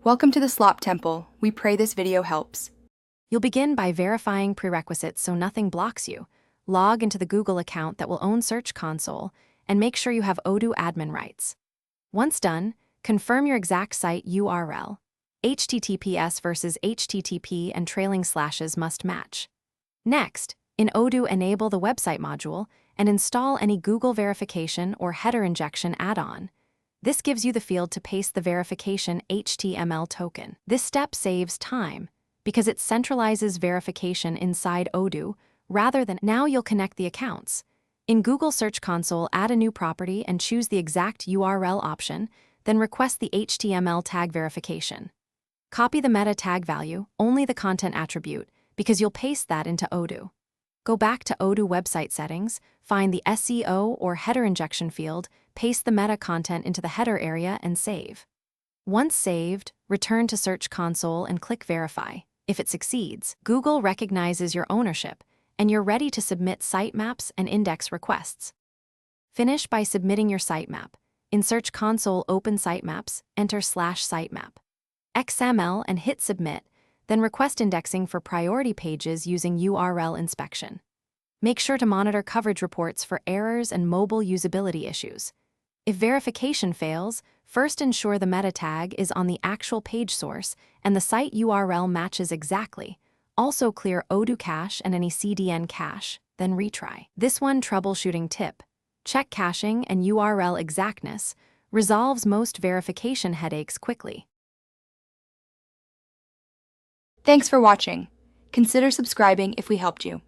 Welcome to the Slop Temple. We pray this video helps. You'll begin by verifying prerequisites so nothing blocks you. Log into the Google account that will own Search Console, and make sure you have Odoo admin rights. Once done, confirm your exact site URL. HTTPS versus HTTP and trailing slashes must match. Next, in Odoo, enable the website module and install any Google verification or header injection add-on. This gives you the field to paste the verification HTML token. This step saves time because it centralizes verification inside Odoo rather than. Now you'll connect the accounts. In Google Search Console, add a new property and choose the exact URL option, then request the HTML tag verification. Copy the meta tag value, only the content attribute, because you'll paste that into Odoo. Go back to Odoo website settings, find the SEO or header injection field, paste the meta content into the header area and save. Once saved, return to Search Console and click Verify. If it succeeds, Google recognizes your ownership, and you're ready to submit sitemaps and index requests. Finish by submitting your sitemap. In Search Console, open Sitemaps, enter /sitemap. XML and hit Submit, then request indexing for priority pages using URL inspection. Make sure to monitor coverage reports for errors and mobile usability issues. If verification fails, first ensure the meta tag is on the actual page source and the site URL matches exactly. Also clear Odoo cache and any CDN cache, then retry. This one troubleshooting tip: check caching and URL exactness, resolves most verification headaches quickly. Thanks for watching. Consider subscribing if we helped you.